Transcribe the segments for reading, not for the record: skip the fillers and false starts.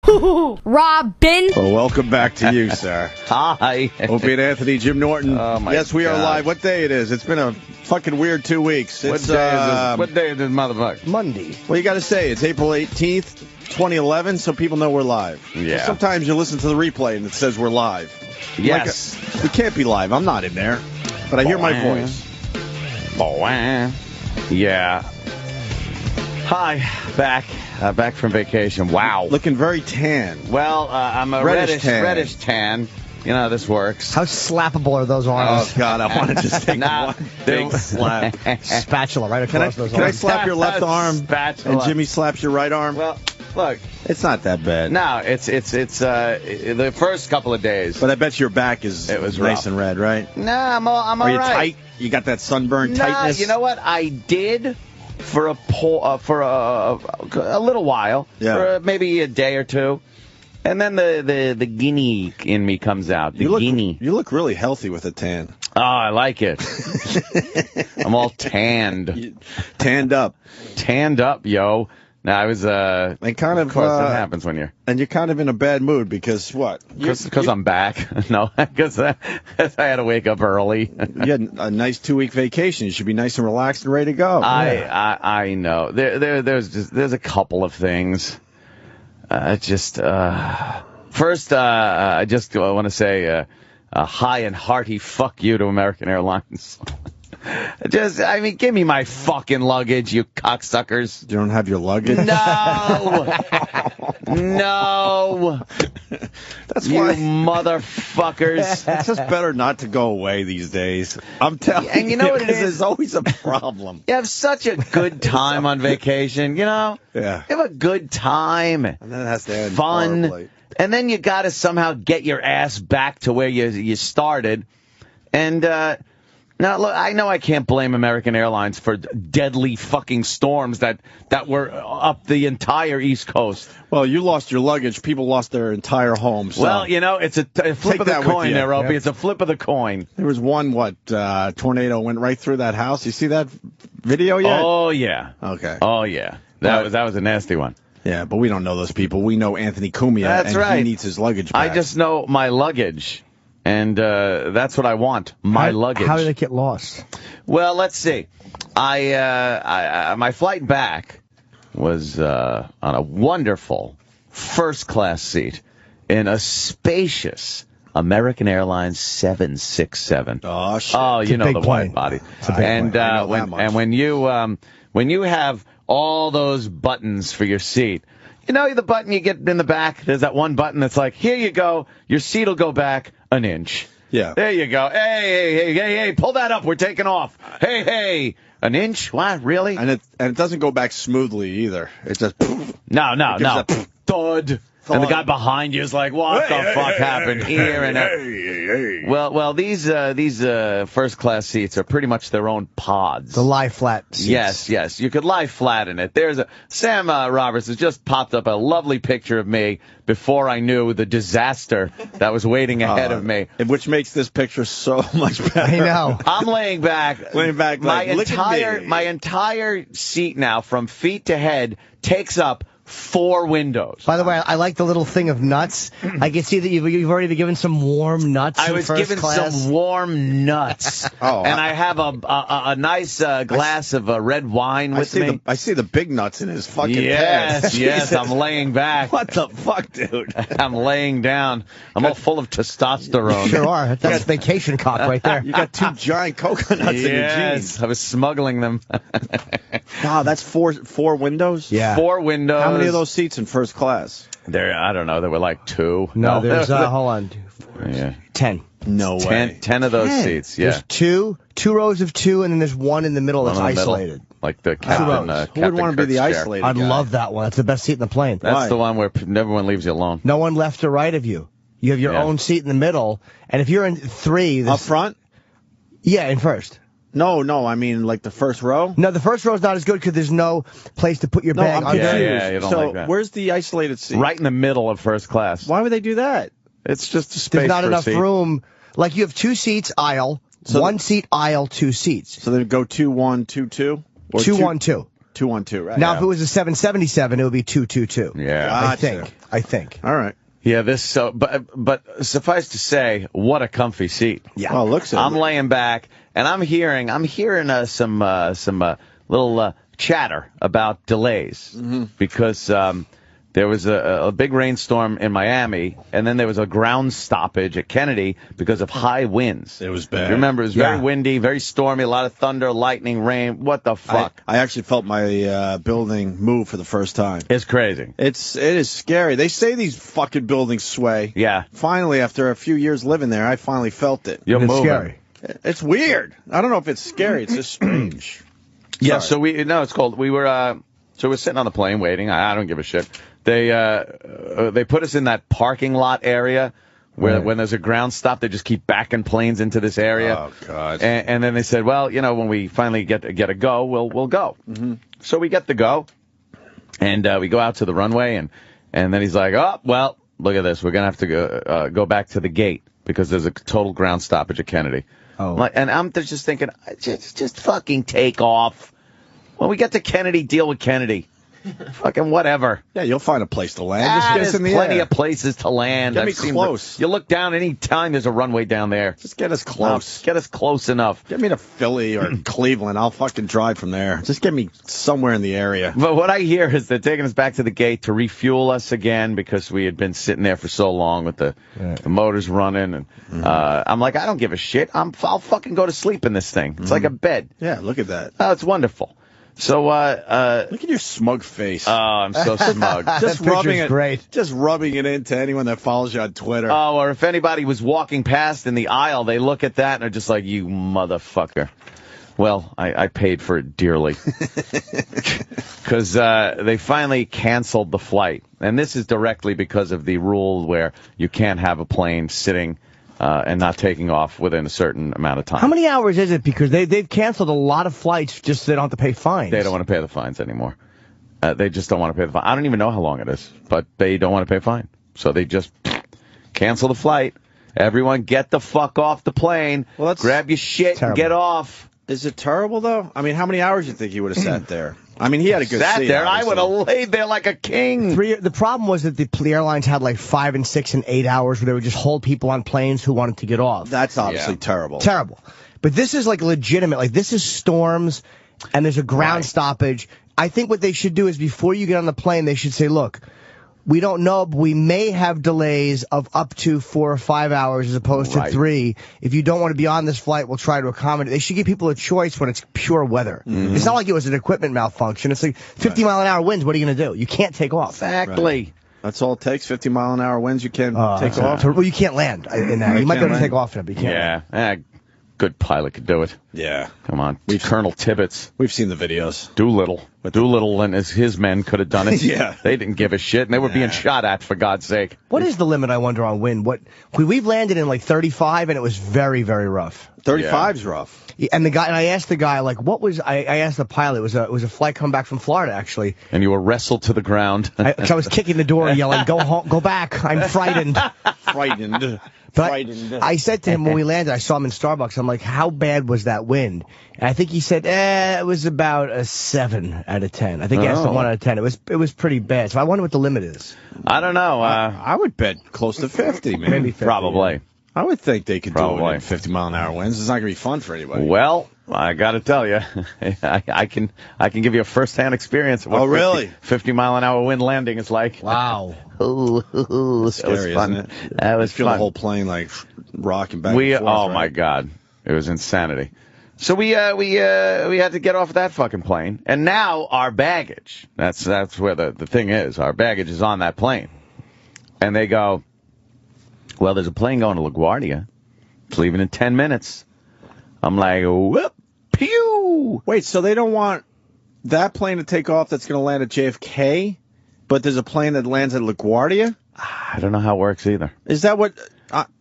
HooHooHooRobin. Well, welcome back to you, sir. Hi. Opie and Anthony, Jim Norton. Oh, my yes, we are God. live. What day it is? It's been a fucking weird 2 weeks. What It's, day is this? What day is this motherfucker? Monday. Well, you got to say it's April 18th, 2011, so people know we're live. Yeah. Sometimes you listen to the replay and it says we're live. Yes. Like, we can't be live. I'm not in there, but I hear my voice. Yeah. Hi, back from vacation. Wow. Looking very tan. Well, I'm a Reddish reddish tan. tan. You know how this works. How slappable are those arms? Oh, God, I want to just take Nah, one big slap. Spatula right Can I, across those can I arms. slap your left arm Spatula. and Jimmy slaps your right arm? Well, look. It's not that bad. No, it's the first couple of days. But I bet your back is It was nice rough. and red, right? Nah, I'm all Are you right. tight? You got that sunburn Nah, tightness? you know what? I did for a little while, Yeah. for maybe a day or two, and then the guinea in me comes out. The guinea. You look really healthy with a tan. Oh, I like it. I'm all tanned. Tanned up. Tanned up, yo. Now I was And kind of course that happens when you're. And you're kind of in a bad mood because what? Because I'm back. No, because I had to wake up early. You had a nice 2-week vacation. You should be nice and relaxed and ready to go. I know. There's a couple of things. First, I just want to say a high and hearty fuck you to American Airlines. Give me my fucking luggage, you cocksuckers. You don't have your luggage? No. No. That's You why. motherfuckers. It's just better not to go away these days. I'm telling you. And you know what it 'cause is? There's always a problem. You have such a good time on vacation, you know? Yeah. You have a good time. And then it has to end Fun. horribly. And then you got to somehow get your ass back to where you started. And now, look, I know I can't blame American Airlines for deadly fucking storms that were up the entire East Coast. Well, you lost your luggage. People lost their entire home. So. Well, you know, it's a flip Take of the that with coin you. there, Opie. Yeah. It's a flip of the coin. There was one, tornado went right through that house. You see that video yet? Oh, yeah. Okay. Oh, yeah. That was a nasty one. Yeah, but we don't know those people. We know Anthony Cumia, That's and right. he needs his luggage back. I just know my luggage. And that's what I want, my luggage. How did it get lost? Well, let's see. My flight back was on a wonderful first-class seat in a spacious American Airlines 767. Oh, shit. Oh, you know big the plane. wide body. It's a big And plane. I know that much. when you have all those buttons for your seat. You know the button you get in the back? There's that one button that's like, here you go, your seat will go back an inch. Yeah. There you go. Hey, pull that up. We're taking off. Hey, an inch? What? Really? And it doesn't go back smoothly either. It just No. gives a Thud. And the guy behind you is like, what the fuck happened here? And well, these first class seats are pretty much their own pods. The lie flat seats. Yes. You could lie flat in it. There's Sam Roberts has just popped up a lovely picture of me before I knew the disaster that was waiting ahead of me. Which makes this picture so much better. I know. I'm laying back. Like, look at me. My entire seat now, from feet to head, takes up 4 windows. By the way, I like the little thing of nuts. I can see that you've already been given some warm nuts. I in was first given class. some warm nuts. And I have a nice glass of red wine with me. I see the big nuts in his fucking Yes, pants. yes, Jesus. I'm laying back. What the fuck, dude? I'm laying down. I'm all full of testosterone. Sure are. That's vacation cock right there. You got 2 giant coconuts in your jeans. I was smuggling them. Wow, that's four windows? Yeah. 4 windows. How many of those seats in first class? I don't know. There were like 2. No, there's, hold on. Yeah. 10. No way. 10 of those seats, yeah. There's two rows of 2, and then there's one in the middle that's One in the middle. isolated. Like the captain. rows. Who would want to be the Kurtz's chair. isolated I'd guy? love that one. That's the best seat in the plane. That's Why? the one where everyone leaves you alone. No one left or right of you. You have your Yeah. own seat in the middle, and if you're in 3... Up front? Yeah, in first. No, I mean like the first row? No, the first row's not as good because there's no place to put your No, bag I'm under. confused. Yeah, you don't so like that. where's the isolated seat? Right in the middle of first class. Why would they do that? It's just a space There's not for a enough seat. room. Like you have 2 seats, aisle, So 1 seat, aisle, 2 seats. So they go 2-1, 2-2? Or 2-1-2. 212, right? Now, if it was a 777, it would be 222. Yeah. Gotcha. I think. All right. Yeah, but suffice to say, what a comfy seat. Yeah. Well, it looks I'm laying back, and I'm hearing some little chatter about delays because there was a big rainstorm in Miami, and then there was a ground stoppage at Kennedy because of high winds. It was bad. You remember, it was very windy, very stormy, a lot of thunder, lightning, rain. What the fuck? I actually felt my building move for the first time. It's crazy. It is scary. They say these fucking buildings sway. Yeah. Finally, after a few years living there, I finally felt it. You're It's moving. scary. It's weird. I don't know if it's scary. It's just strange. Yeah, Sorry. it's cold. We're sitting on the plane waiting. I don't give a shit. They put us in that parking lot area where when there's a ground stop, they just keep backing planes into this area. Oh, God. And then they said, well, when we finally get a go, we'll go. Mm-hmm. So we get the go, and we go out to the runway, and then he's like, oh, well, look at this. We're going to have to go back to the gate because there's a total ground stoppage at Kennedy. Oh. And I'm just thinking, just fucking take off. When we get to Kennedy, deal with Kennedy. Fucking whatever. Yeah, you'll find a place to land. Just get us There's in the plenty air. of places to land. Get me I've seen close. You look down any time there's a runway down there. Just get us close. Get us close enough. Get me to Philly or Cleveland. I'll fucking drive from there. Just get me somewhere in the area. But what I hear is they're taking us back to the gate to refuel us again because we had been sitting there for so long with the motors running. And I'm like, I don't give a shit. I'll fucking go to sleep in this thing. It's like a bed. Yeah, look at that. Oh, it's wonderful. So, Look at your smug face. oh, I'm so smug. Just That rubbing picture's it. great. Just rubbing it into anyone that follows you on Twitter. Oh, or if anybody was walking past in the aisle, they look at that and are just like, you motherfucker. Well, I paid for it dearly. Because they finally canceled the flight. And this is directly because of the rule where you can't have a plane sitting and not taking off within a certain amount of time. How many hours is it? Because they've canceled a lot of flights just so they don't have to pay fines. They don't want to pay the fines anymore. They just don't want to pay the fine. I don't even know how long it is, but they don't want to pay a fine. So they just cancel the flight. Everyone get the fuck off the plane. Well, that's grab your shit and get off. Is it terrible, though? I mean, how many hours do you think he would have sat there? I mean, he had a good Sat seat. there, I obviously. would have laid there like a king. The problem was that the airlines had like 5 and 6 and 8 hours where they would just hold people on planes who wanted to get off. That's obviously terrible. Terrible. But this is like legitimate. Like this is storms and there's a ground stoppage. I think what they should do is before you get on the plane, they should say, look, we don't know, but we may have delays of up to 4 or 5 hours as opposed to 3. If you don't want to be on this flight, we'll try to accommodate. They should give people a choice when it's pure weather. It's not like it was an equipment malfunction. It's like 50 mile an hour winds. What are you going to do? You can't take off. Exactly. Right. That's all it takes. 50 mile an hour winds. You can take off. Well, you can't land in that. You might be able to land. take off in it, but you can't. Yeah. Good pilot could do it. Yeah. Come on. Colonel Tibbets. We've seen the videos. Doolittle and his men could have done it. Yeah. They didn't give a shit, and they were being shot at, for God's sake. What is the limit, I wonder, on wind? We've landed in like 35, and it was very, very rough. 35's rough. And I asked the guy, like, what was, I asked the pilot, it was a flight coming back from Florida, actually. And you were wrestled to the ground. I was kicking the door, yelling, go home, go back, I'm frightened. Frightened. But Frightened. I said to him when we landed, I saw him in Starbucks, I'm like, how bad was that wind? And I think he said, it was about a 7 out of 10. I think he asked a 1 out of 10. It was pretty bad. So I wonder what the limit is. I don't know. I would bet close to 50, man. Maybe 50. Probably. Yeah. I would think they could do Probably. it in 50 mile an hour winds. It's not going to be fun for anybody. Well, I got to tell you, I can give you a first-hand experience of what really? 50 mile an hour wind landing is like. Wow. Ooh, that was Scary, fun. isn't it? That was feel fun. the whole plane like rocking back and forth. Oh right? my God, it was insanity. So we had to get off that fucking plane, and now our baggage. That's where the thing is. Our baggage is on that plane, and they go, well, there's a plane going to LaGuardia. It's leaving in 10 minutes. I'm like, whoop, pew. Wait, so they don't want that plane to take off that's going to land at JFK, but there's a plane that lands at LaGuardia? I don't know how it works either. Is that what...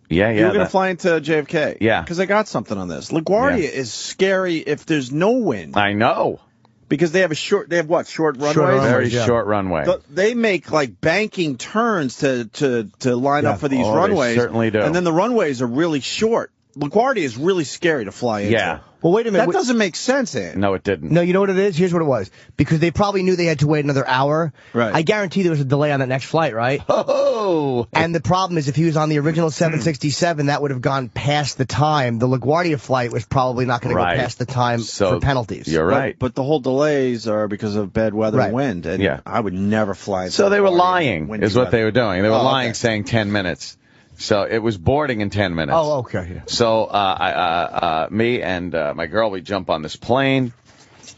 Yeah. You're going to fly into JFK? Yeah. Because I got something on this. LaGuardia is scary if there's no wind. I know. Because they have short runways? Short runways, Very yeah. short runway. They make like banking turns to line up for these Oh, they runways. certainly do. And then the runways are really short. LaGuardia is really scary to fly into. Yeah. Well, wait a minute. That doesn't make sense, Ant. No, it didn't. No, you know what it is? Here's what it was. Because they probably knew they had to wait another hour. Right. I guarantee there was a delay on that next flight, right? Oh! And the problem is if he was on the original 767, that would have gone past the time. The LaGuardia flight was probably not going to go past the time for penalties. You're right. But the whole delays are because of bad weather and wind. And I would never fly into So they were LaGuardia lying, is what they were doing. They were lying, okay. saying 10 minutes. So it was boarding in 10 minutes. Oh, okay. Yeah. So me and my girl, we jump on this plane,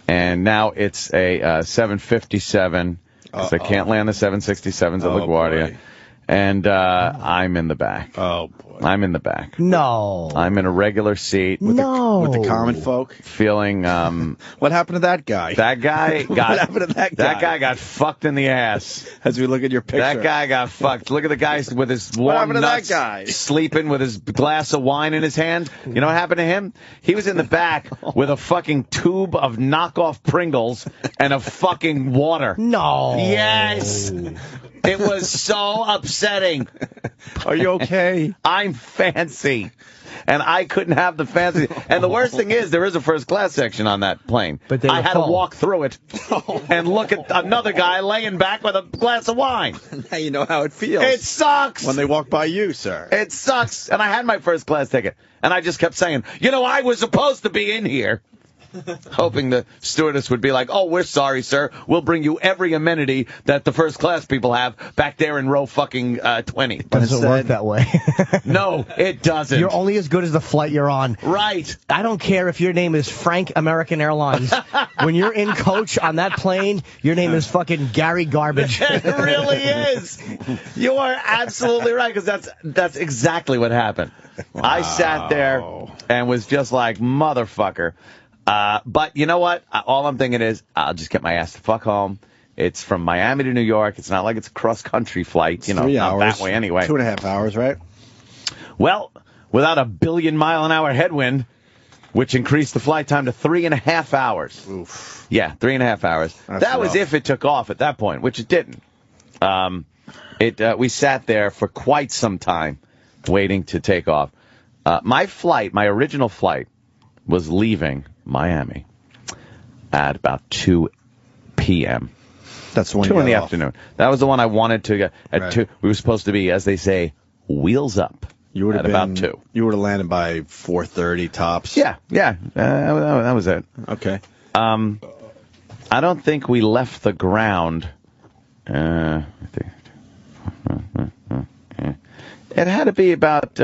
and now it's a 757, because I can't land the 767s at LaGuardia. Boy. And I'm in the back. Oh, boy. I'm in the back. No. I'm in a regular seat. With the common folk? Feeling, what happened to that guy? That guy got... What happened to that guy? That guy got fucked in the ass. As we look at your picture. That guy got fucked. Look at the guy with his What warm happened to nuts, that guy? sleeping with his glass of wine in his hand. You know what happened to him? He was in the back with a fucking tube of knockoff Pringles and a fucking water. No. Yes. It was so upsetting. Are you okay? I'm fancy. And I couldn't have the fancy. And the worst thing is, there is a first class section on that plane. But I had to walk through it and look at another guy laying back with a glass of wine. Now you know how it feels. It sucks. When they walk by you, sir. It sucks. And I had my first class ticket. And I just kept saying, I was supposed to be in here. Hoping the stewardess would be like, oh, we're sorry, sir. We'll bring you every amenity that the first class people have back there in row fucking 20. Doesn't work that way. No, it doesn't. You're only as good as the flight you're on. Right. I don't care if your name is Frank American Airlines. When you're in coach on that plane, your name is fucking Gary Garbage. It really is. You are absolutely right, because that's exactly what happened. Wow. I sat there and was just like, motherfucker. But you know what? All I'm thinking is, I'll just get my ass the fuck home. It's from Miami to New York. It's not like it's a cross-country flight. 3 hours. Not that way anyway. 2.5 hours, right? Well, without a billion-mile-an-hour headwind, which increased the flight time to 3.5 hours. Oof. Yeah, 3.5 hours. That was if it took off at that point, which it didn't. We sat there for quite some time waiting to take off. My original flight, was leaving Miami at about 2 p.m. That's the one 2 in the afternoon. That was the one I wanted to get at 2. We were supposed to be, as they say, wheels up. You would have at been, about 2. You would have landed by 4:30 tops. Yeah. That was it. Okay. I don't think we left the ground. It had to be about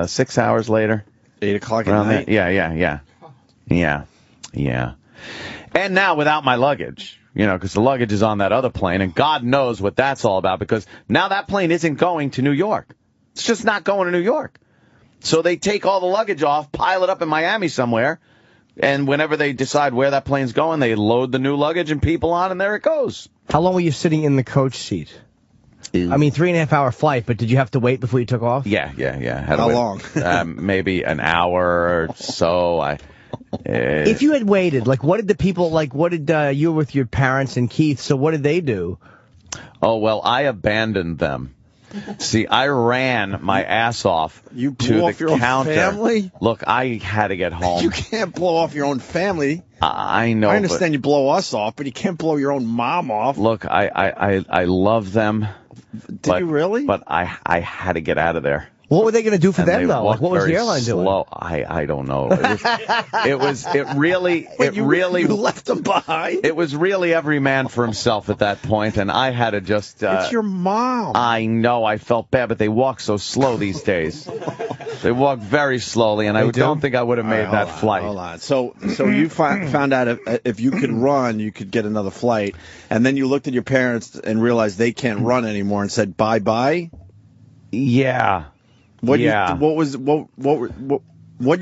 6 hours later. 8 o'clock at night. Yeah. And now without my luggage, because the luggage is on that other plane, and God knows what that's all about, because now that plane isn't going to New York. It's just not going to New York. So they take all the luggage off, pile it up in Miami somewhere, and whenever they decide where that plane's going, they load the new luggage and people on, and there it goes. How long were you sitting in the coach seat? I mean, 3.5 hour flight, but did you have to wait before you took off? Yeah. How long? Maybe an hour or so. If you had waited, what did the people, you were with your parents and Keith, so what did they do? Oh, well, I abandoned them. See, I ran my ass off you to blew the off your counter. Own family? Look, I had to get home. You can't blow off your own family. I know. I understand you blow us off, but you can't blow your own mom off. Look, I love them. Did you really? But I had to get out of there. What were they going to do for them, though? What was the airline doing? I don't know. It really you left them behind? It was really every man for himself at that point, and I had to just... it's your mom. I know, I felt bad, but they walk so slow these days. They walk very slowly, and I don't think I would have made that flight. Hold on. So you found out if you could run, you could get another flight, and then you looked at your parents and realized they can't run anymore and said bye-bye? Yeah. What did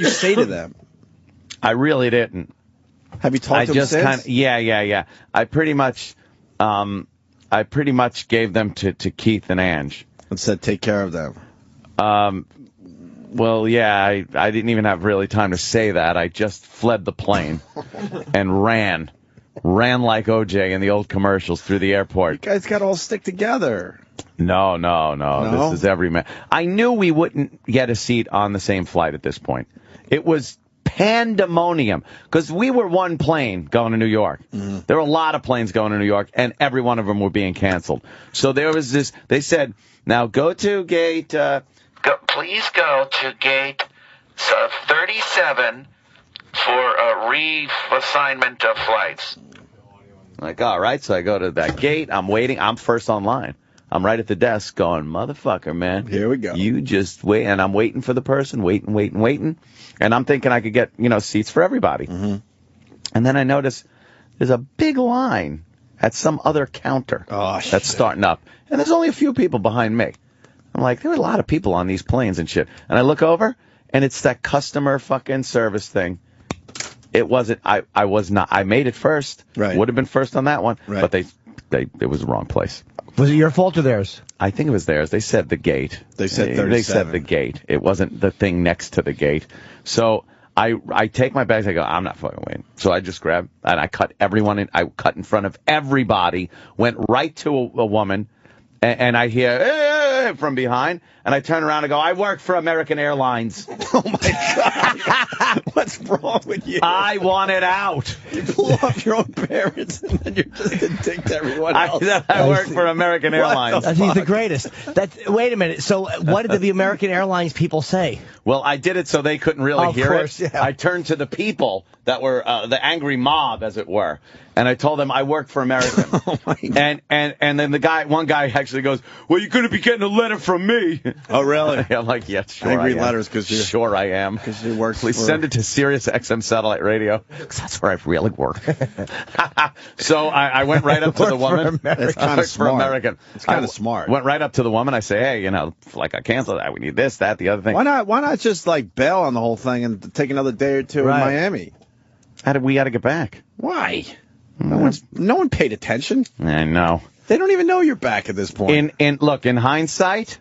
you say to them? I really didn't. Have you talked to them since? Yeah. I pretty much gave them to Keith and Ange. And said take care of them. Well, yeah, I didn't even have really time to say that. I just fled the plane and ran like OJ in the old commercials through the airport. You guys got to all stick together. No. This is every man. I knew we wouldn't get a seat on the same flight at this point. It was pandemonium because we were one plane going to New York. There were a lot of planes going to New York, and every one of them were being canceled. So there was this. They said, "Now go to gate. Please go to gate 37 for a reassignment of flights." I'm like, all right. So I go to that gate. I'm waiting. I'm first online. I'm right at the desk going, motherfucker, man. Here we go. You just wait. And I'm waiting for the person, waiting. And I'm thinking I could get, seats for everybody. And then I notice there's a big line at some other counter that's starting up. And there's only a few people behind me. I'm like, there are a lot of people on these planes and shit. And I look over, and it's that customer fucking service thing. It wasn't, I was not, I made it first. Right. Would have been first on that one. Right. But it was the wrong place. Was it your fault or theirs? I think it was theirs. They said the gate. They said 37. They said the gate. It wasn't the thing next to the gate. So I take my bags. I go, I'm not fucking waiting. So I just grab and I cut everyone in. I cut in front of everybody. Went right to a woman, and I hear hey, from behind, and I turn around and go, I work for American Airlines. Oh my God! What's wrong with you? I want it out. You blew off your own parents, and then you're just a dick to everyone else. I work for American Airlines. He's the greatest. Wait a minute. So what did the American Airlines people say? Well, I did it so they couldn't really hear course, it. Yeah. I turned to the people that were the angry mob, as it were, and I told them I work for American. Oh my God. And then one guy actually goes, "Well, you're going to be getting a letter from me." Oh, really? I'm like, yeah, sure. Angry I am. letters because you're sure I am. Because you work. Please send it to Sirius XM Satellite Radio, because that's where I really work. So I went right up to the woman. It's kind of smart. For American. It's kind of smart. Went right up to the woman. I say, hey, like I canceled that. We need this, that, the other thing. Why not just like bail on the whole thing and take another day or two in Miami? We got to get back. Why? No one paid attention. I know. They don't even know you're back at this point. Look, in hindsight,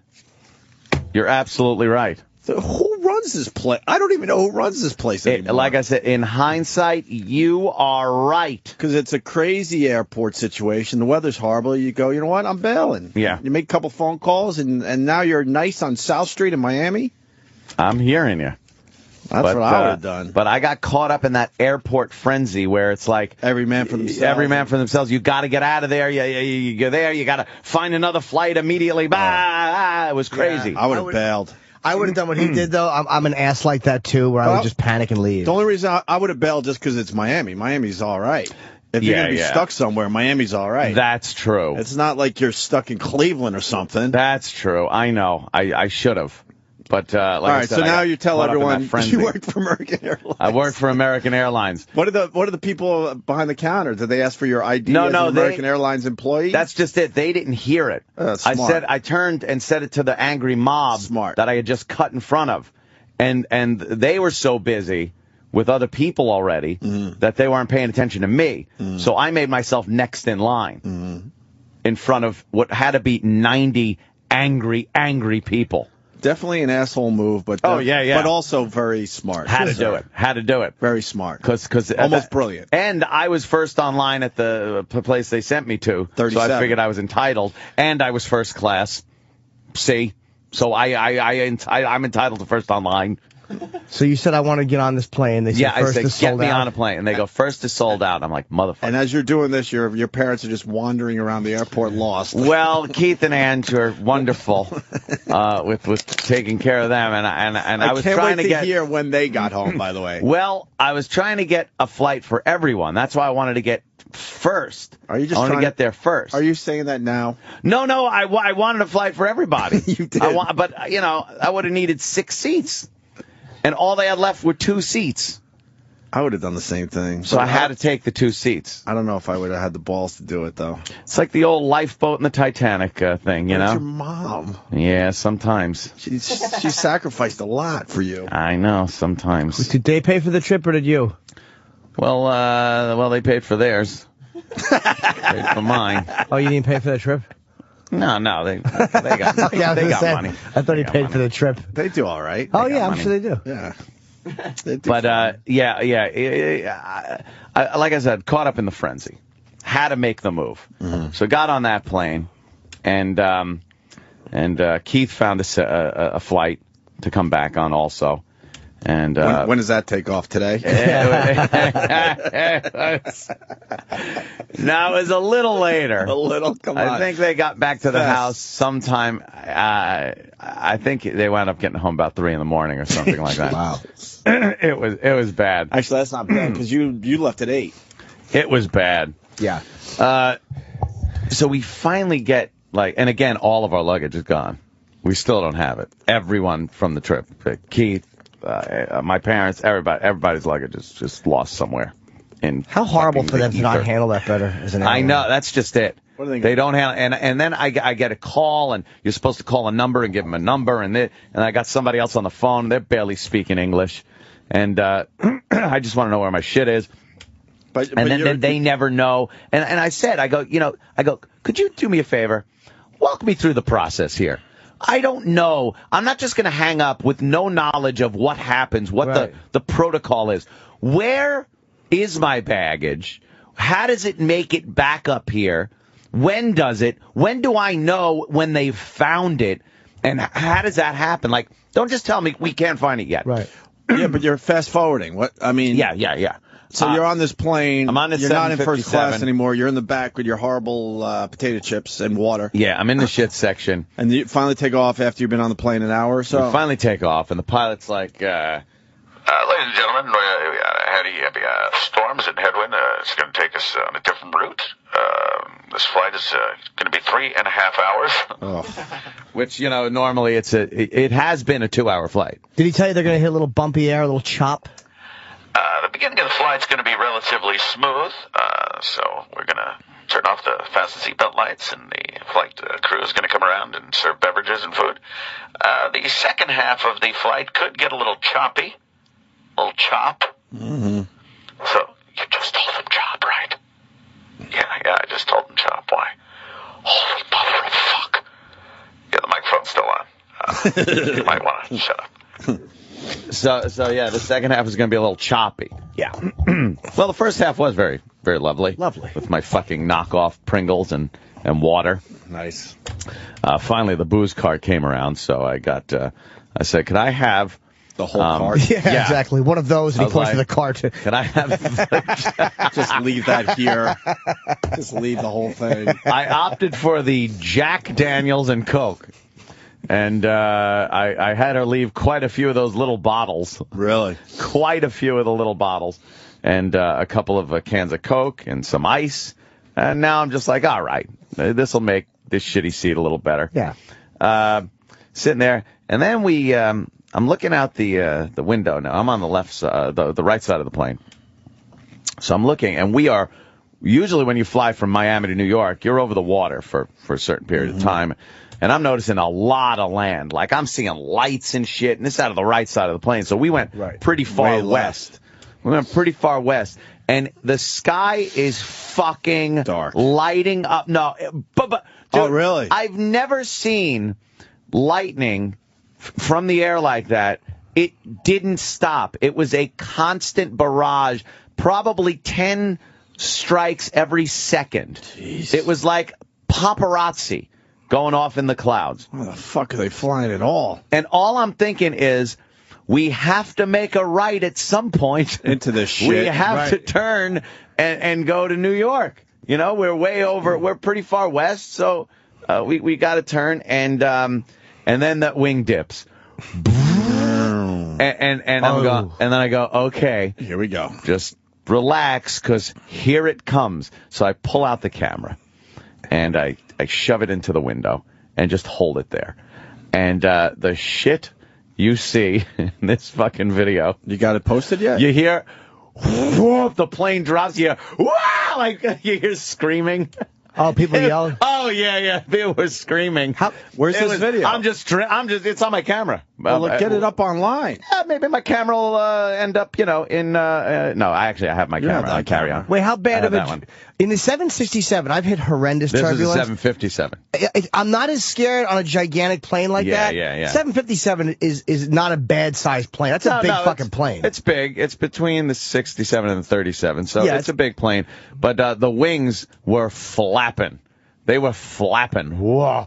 you're absolutely right. So who runs this place? I don't even know who runs this place anymore. Like I said, in hindsight, you are right. Because it's a crazy airport situation. The weather's horrible. You go, you know what? I'm bailing. Yeah. You make a couple phone calls, and now you're nice on South Street in Miami? I'm hearing you. That's what I would have done. But I got caught up in that airport frenzy where it's like every man for themselves. Every man for themselves. You got to get out of there. You go there. You got to find another flight immediately. It was crazy. Yeah, I would have bailed. I would have done what he did, though. I'm an ass like that, too, where I would just panic and leave. The only reason I would have bailed just because it's Miami. Miami's all right. If you're going to be stuck somewhere, Miami's all right. That's true. It's not like you're stuck in Cleveland or something. That's true. I know. I should have. But like all right, I said, so now you tell everyone you work for American Airlines. I work for American Airlines. What are the people behind the counter? Did they ask for your ID as an American Airlines employee? That's just it. They didn't hear it. I turned and said it to the angry mob that I had just cut in front of, and they were so busy with other people already that they weren't paying attention to me. So I made myself next in line in front of what had to be 90 angry people. Definitely an asshole move, but but also very smart. Had to do it. Very smart. Because almost brilliant. And I was first online at the place they sent me to, 37. so I figured I was entitled, and I was first class. See, so I'm entitled to first online. So you said I want to get on this plane. They said first I is said get sold me out. on a plane, and they go first is sold out. I'm like motherfucker. And as you're doing this, your parents are just wandering around the airport lost. Well, Keith and Ange are wonderful with taking care of them, and I was can't trying wait to get hear when they got home. By the way, well, I was trying to get a flight for everyone. That's why I wanted to get first. Are you just I want trying to get there first? Are you saying that now? No, I wanted a flight for everybody. You did. But I would have needed 6 seats. And all they had left were 2 seats. I would have done the same thing. So I had to take the 2 seats. I don't know if I would have had the balls to do it, though. It's like the old lifeboat in the Titanic thing, you know? Your mom. Yeah, sometimes. She sacrificed a lot for you. I know, sometimes. Did they pay for the trip or did you? Well, they paid for theirs. Paid for mine. Oh, you didn't pay for the trip? No, they got Yeah, they got money. I thought he paid for the trip. They do all right. Oh, yeah, I'm sure they do. Yeah. But, like I said, caught up in the frenzy. Had to make the move. So got on that plane, and And Keith found a flight to come back on also. And when does that take off today? No, it was a little later. A little, come on. I think they got back to the house sometime. I think they wound up getting home about 3 in the morning or something like that. Wow. It was bad. Actually, that's not bad because you left at 8. It was bad. Yeah. So we finally get and again, all of our luggage is gone. We still don't have it. Everyone from the trip, Keith, my parents, everybody's luggage is just lost somewhere. How horrible for them to not handle that better as an airline. I know, that's just it. What are they don't handle, and then I get a call, and you're supposed to call a number and give them a number, and I got somebody else on the phone. They're barely speaking English, and I just want to know where my shit is. But then they never know. And I said, I go, could you do me a favor? Walk me through the process here. I don't know. I'm not just going to hang up with no knowledge of what happens, what the protocol is. Where is my baggage? How does it make it back up here? When does it? When do I know when they've found it? And how does that happen? Like, don't just tell me we can't find it yet. Right. Yeah, but you're fast forwarding. What? I mean. Yeah. So you're on this plane. I'm on this. You're not in first class anymore. You're in the back with your horrible potato chips and water. Yeah, I'm in the shit section. And you finally take off after you've been on the plane an hour or so? We finally take off, and the pilot's like, ladies and gentlemen, we had heavy storms and headwind. It's going to take us on a different route. This flight is going to be 3.5 hours. Oh. Which, normally it has been a 2-hour flight. Did he tell you they're going to hit a little bumpy air, a little chop? The beginning of the flight's going to be relatively smooth, so we're going to turn off the fasten seatbelt lights, and the flight crew is going to come around and serve beverages and food. The second half of the flight could get a little choppy, a little chop. Mm-hmm. So you just told him chop, right? Yeah, I just told him chop. Why? Holy mother of fuck! Yeah, the microphone's still on. You might want to shut up. So yeah, the second half is going to be a little choppy. Yeah. Well, the first half was very, very lovely. Lovely. With my fucking knockoff Pringles and water. Nice. Finally, the booze cart came around, so I said, could I have the whole cart? Yeah, exactly. One of those, and he points to the cart. Could I have... Just leave that here. Just leave the whole thing. I opted for the Jack Daniels and Coke. And I had her leave quite a few of those little bottles. Really? Quite a few of the little bottles. And a couple of cans of Coke and some ice. And now I'm just like, all right, this will make this shitty seat a little better. Yeah. Sitting there. And then I'm looking out the window now. I'm on the left side, the right side of the plane. So I'm looking, and we are, usually when you fly from Miami to New York, you're over the water for a certain period of time. And I'm noticing a lot of land. Like, I'm seeing lights and shit, and this is out of the right side of the plane. So we went pretty far west. We went pretty far west. And the sky is fucking dark, lighting up. No, but dude, oh, really? I've never seen lightning from the air like that. It didn't stop. It was a constant barrage, probably 10 strikes every second. Jeez. It was like paparazzi going off in the clouds. Where the fuck are they flying at all? And all I'm thinking is, we have to make a right at some point. Into this shit. We have to turn and go to New York. We're way over. We're pretty far west, so we got to turn. And then that wing dips. and I'm going, and then I go, okay. Here we go. Just relax, because here it comes. So I pull out the camera. And I shove it into the window and just hold it there. And the shit you see in this fucking video. You got it posted yet? You hear, whoop, the plane drops. You hear, wow, like you hear screaming. Oh, people yelling. Oh yeah, people were screaming. Where's this video? I'm just. It's on my camera. Well, get it up online. Maybe my camera will end up, in. No, I have my camera. I carry on. Wait, how bad of it? In the 767, I've hit horrendous turbulence. This is a 757. I'm not as scared on a gigantic plane like that. Yeah. 757 is not a bad sized plane. That's a big fucking plane. It's big. It's between the 67 and the 37, so it's a big plane. But the wings were flapping. They were flapping. Whoa.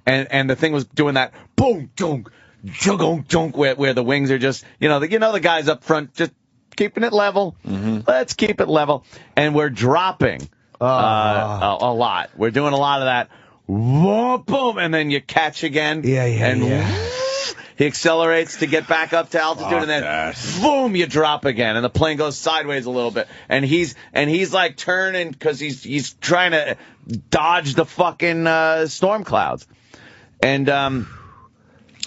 and the thing was doing that boom, dunk, junk, junk, where the wings are just, the guys up front just keeping it level. Let's keep it level. And we're dropping a lot. We're doing a lot of that. Whoa, boom, and then you catch again. Yeah. He accelerates to get back up to altitude, and then boom, you drop again, and the plane goes sideways a little bit, and he's like turning because he's trying to dodge the fucking storm clouds, and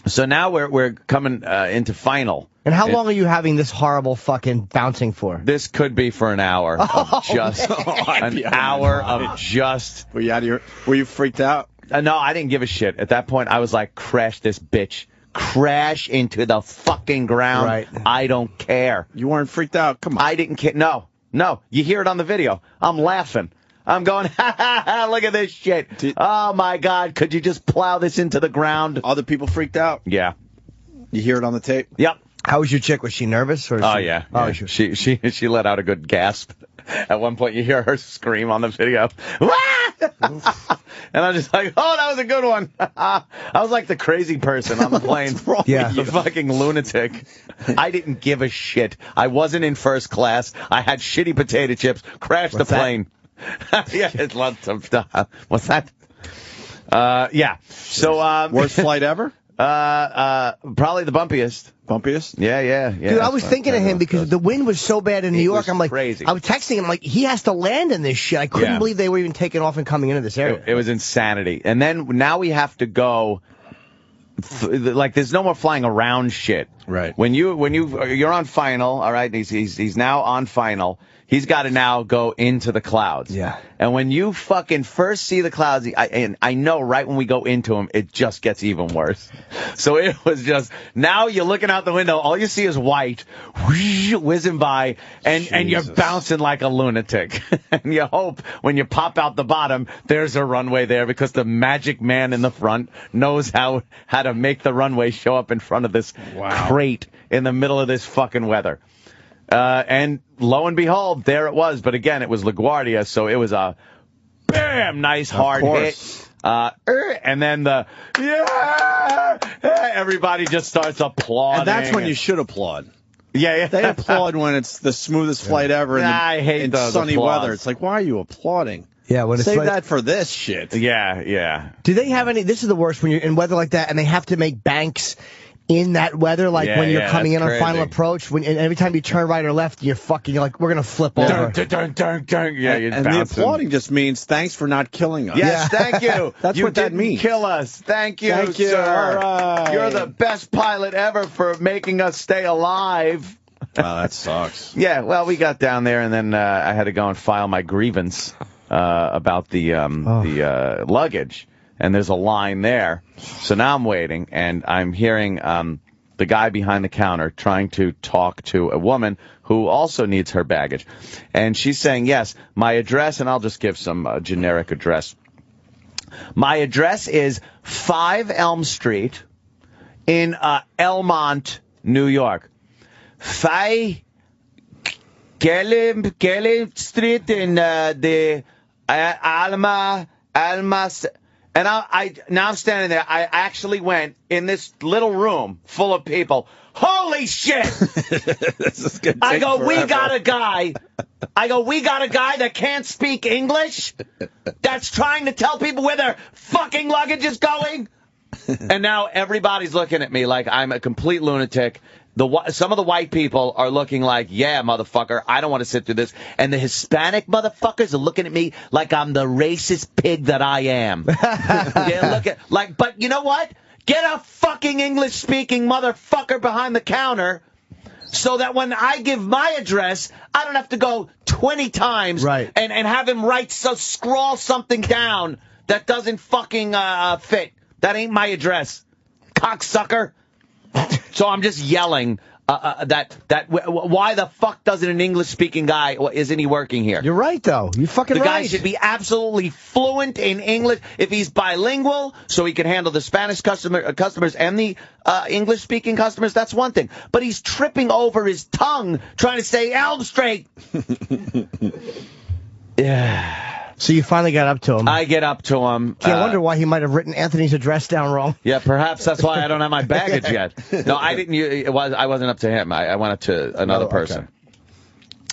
so now we're coming into final. And how long are you having this horrible fucking bouncing for? This could be for an hour of just an hour of just. Were you out of your? Were you freaked out? No, I didn't give a shit. At that point, I was like, crash this bitch. Crash into the fucking ground. Right. I don't care. You weren't freaked out? Come on. I didn't care. No. You hear it on the video. I'm laughing. I'm going, ha, ha, ha, look at this shit. Oh, my God. Could you just plow this into the ground? Other people freaked out? Yeah. You hear it on the tape? Yep. How was your chick? Was she nervous? Or Yeah. Oh, She let out a good gasp. At one point, you hear her scream on the video. And I'm just like, oh, that was a good one. I was like the crazy person on the plane. What's wrong with The fucking lunatic. I didn't give a shit. I wasn't in first class. I had shitty potato chips. Crashed the plane. Yeah, it's lots of stuff. What's that? Yeah. So, Worst flight ever? probably the bumpiest. Bumpiest? Yeah. Dude, I was thinking of him because the wind was so bad in New York. I'm like, crazy. I was texting him like, he has to land in this shit. I couldn't believe they were even taking off and coming into this area. It was insanity. And then now we have to go. Like, there's no more flying around shit. Right. When you're on final, all right. He's now on final. He's got to now go into the clouds. Yeah. And when you fucking first see the clouds, I know right when we go into them, it just gets even worse. So it was just, now you're looking out the window, all you see is white, whizzing by, and you're bouncing like a lunatic. And you hope when you pop out the bottom, there's a runway there because the magic man in the front knows how to make the runway show up in front of this crate in the middle of this fucking weather. And lo and behold, there it was. But again, it was LaGuardia, so it was a bam, nice hard hit. And then everybody just starts applauding. And that's when you should applaud. Yeah. They applaud when it's the smoothest flight ever I hate in those sunny applause. weather. It's like, why are you applauding? Yeah, when it's Save like, that for this shit. Yeah. do they have any? This is the worst when you're in weather like that, and they have to make banks in that weather, like when you're coming in on crazy. final approach, and every time you turn right or left, you're like, we're gonna flip over. Dun. Yeah, you're And bouncing. the applauding just means thanks for not killing us. Yes, thank you. That's you what that didn't means. Kill us. Thank you, Thank you. sir. All right. You're the best pilot ever for making us stay alive. Wow, that sucks. Yeah, well, we got down there, and then I had to go and file my grievance about the luggage, and there's a line there. So now I'm waiting, and I'm hearing the guy behind the counter trying to talk to a woman who also needs her baggage. And she's saying, yes, my address, and I'll just give some generic address. My address is 5 Elm Street in Elmont, New York. 5 Kelly Street in the Alma. And now I'm standing there. I actually went in this little room full of people. Holy shit! This is gonna I take go, forever. we got a guy that can't speak English, that's trying to tell people where their fucking luggage is going. And now everybody's looking at me like I'm a complete lunatic. Some of the white people are looking like, yeah, motherfucker, I don't want to sit through this. And the Hispanic motherfuckers are looking at me like I'm the racist pig that I am. But you know what? Get a fucking English-speaking motherfucker behind the counter so that when I give my address, I don't have to go 20 times and have him scrawl something down that doesn't fucking fit. That ain't my address, cocksucker. So I'm just yelling why the fuck doesn't an English-speaking guy, isn't he working here? You're right, though. You're fucking right. The guy right. should be absolutely fluent in English. If he's bilingual, so he can handle the Spanish customers and the English-speaking customers, that's one thing. But he's tripping over his tongue trying to say Elm Street. Yeah. So you finally got up to him. I get up to him. Gee, I wonder why he might have written Anthony's address down wrong. Yeah, perhaps that's why I don't have my baggage yet. No, I didn't. I wasn't up to him. I went up to another person. Okay.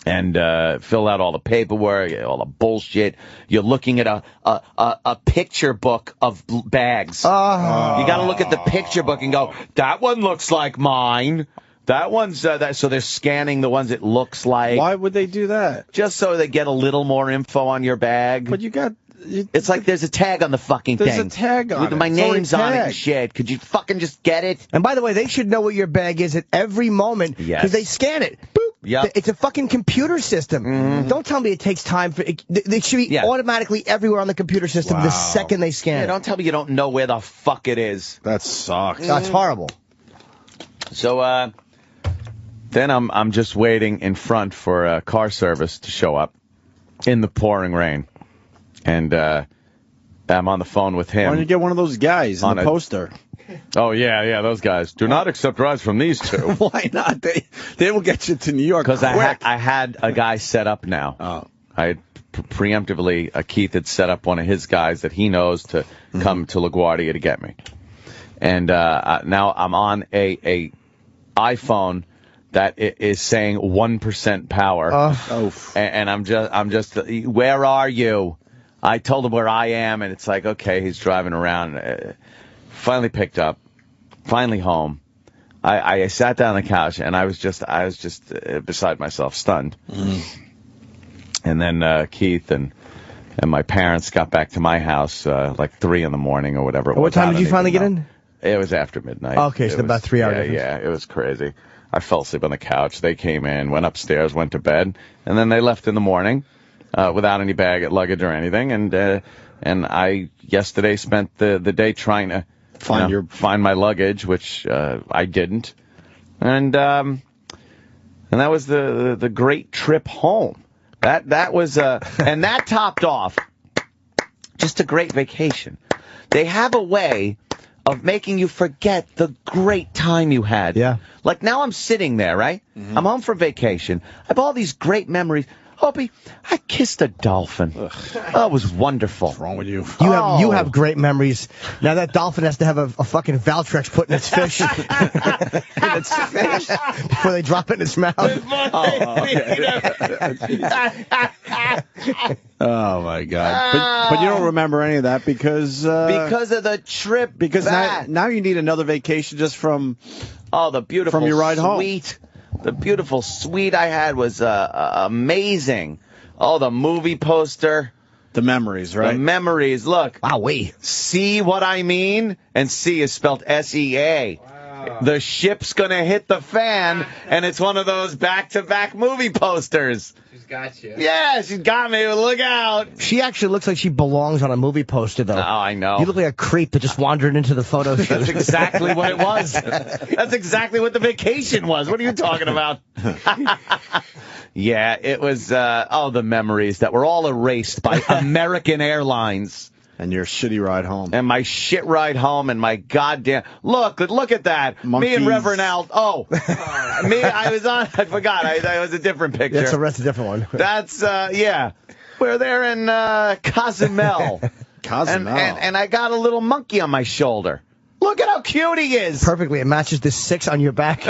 And filled out all the paperwork, all the bullshit. You're looking at a picture book of bags. You got to look at the picture book and go, that one looks like mine. That one's so they're scanning the ones it looks like. Why would they do that? Just so they get a little more info on your bag. But you got. It's like there's a tag on the fucking thing. There's a tag on with it. my It's name's on already it and tagged. shit. Could you fucking just get it? And by the way, they should know where your bag is at every moment Yes. because they scan it. Boop. Yep. It's a fucking computer system. Don't tell me it takes time for it. They should be automatically everywhere on the computer system the second they scan Yeah, it. don't tell me you don't know where the fuck it is. That sucks. That's horrible. So then I'm just waiting in front for car service to show up in the pouring rain, and I'm on the phone with him. Why don't you get one of those guys in the poster? Oh yeah, those guys do not accept rides from these two. Why not? They will get you to New York quick. Because I had a guy set up now. Oh. I had preemptively, Keith had set up one of his guys that he knows to come to LaGuardia to get me. And now I'm on a iPhone that is saying 1% power. And I'm just, where are you? I told him where I am, and it's like, okay, he's driving around. Finally picked up, finally home. I sat down on the couch, and I was just beside myself, stunned. And then Keith and my parents got back to my house like 3 in the morning or whatever it was. What time did you finally get in? It was after midnight. Okay, so about 3 hours. Yeah, it was crazy. I fell asleep on the couch. They came in, went upstairs, went to bed, and then they left in the morning without any luggage or anything. And I yesterday spent the day trying to find my luggage, which I didn't. And that was the great trip home. That was and that topped off just a great vacation. They have a way of making you forget the great time you had. Yeah. Like now I'm sitting there, right? I'm home for vacation. I have all these great memories. Opie, I kissed a dolphin. Oh, it was wonderful. What's wrong with you? You have great memories. Now that dolphin has to have a fucking Valtrex put in its fish. Before they drop it in its mouth. Oh my God! But you don't remember any of that because of the trip. Because back. now you need another vacation just from the beautiful from your ride suite. Home. The beautiful suite I had was amazing. Oh, the movie poster. The memories, right? The memories. Look. Wowee. See what I mean? And C is spelled S-E-A. Wow. The ship's going to hit the fan, and it's one of those back-to-back movie posters. She's got you. Yeah, she's got me. Look out. She actually looks like she belongs on a movie poster, though. Oh, I know. You look like a creep that just wandered into the photo shoot. That's exactly what it was. That's exactly what the vacation was. What are you talking about? Yeah, it was, the memories that were all erased by American Airlines. And your shitty ride home. And my shit ride home and my goddamn... Look at that. Monkeys. Me and Reverend Al... I forgot. It was a different picture. That's a different one. That's, yeah. We're there in Cozumel. Cozumel. And I got a little monkey on my shoulder. Look at how cute he is. Perfectly. It matches this 6 on your back.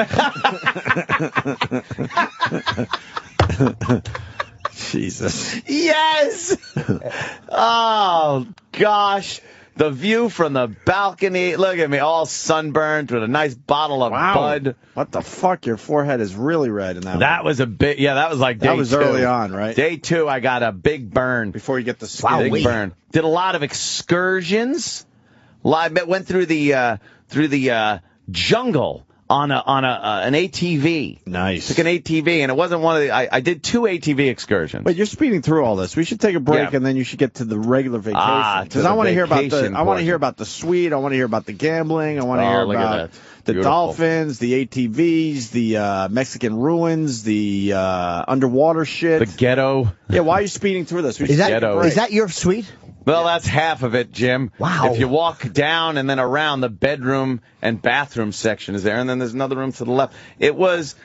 Jesus. Yes. Oh, gosh. The view from the balcony. Look at me, all sunburned with a nice bottle of Bud. What the fuck? Your forehead is really red in that one. That was a bit, that was like day 2. That was early on, right? Day 2, I got a big burn. Before you get the skin. Big burn. Did a lot of excursions. Went through the jungle on an ATV. Nice. Took an ATV, and it wasn't one of the... I did 2 ATV excursions. But you're speeding through all this. We should take a break, and then you should get to the regular vacation. Because I want to hear about the suite. I want to hear about the gambling. I want to hear about the dolphins, the ATVs, the Mexican ruins, the underwater shit. The ghetto. Yeah, why are you speeding through this? Is that your suite? Well, that's half of it, Jim. Wow. If you walk down and then around, the bedroom and bathroom section is there, and then there's another room to the left. It was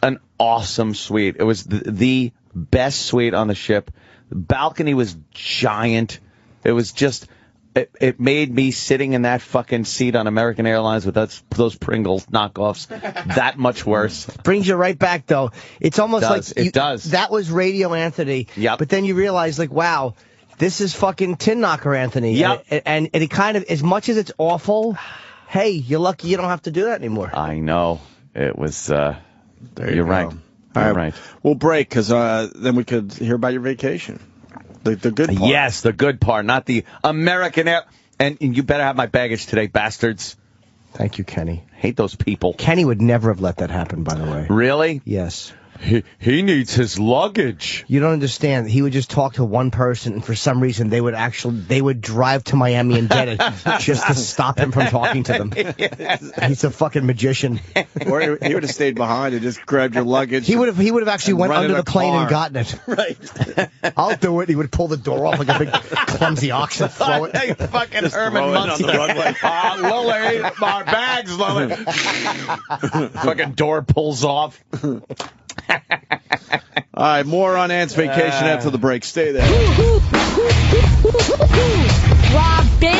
an awesome suite. It was the best suite on the ship. The balcony was giant. It was just... It made me sitting in that fucking seat on American Airlines with those Pringles knockoffs that much worse. Brings you right back, though. It's almost it does. That was Radio Anthony. Yep. But then you realize, like, wow, this is fucking Tin Knocker Anthony. Yep. And it kind of, as much as it's awful, hey, you're lucky you don't have to do that anymore. I know. It was, you're right. All right. We'll break, because then we could hear about your vacation. The good part. Yes, the good part, not the American Air. And you better have my baggage today, bastards. Thank you, Kenny. Hate those people. Kenny would never have let that happen, by the way. Really? Yes. He needs his luggage. You don't understand. He would just talk to one person, and for some reason they would drive to Miami and get it just to stop him from talking to them. He's a fucking magician. Or he would have stayed behind and just grabbed your luggage. He would have actually went under the plane and gotten it. Right. I'll do it. He would pull the door off like a big clumsy ox and throw it. Fucking Herman Munster on the runway. Lily, my bags, Lily. Fucking door pulls off. All right, more on Ant's vacation after the break. Stay there. Robin.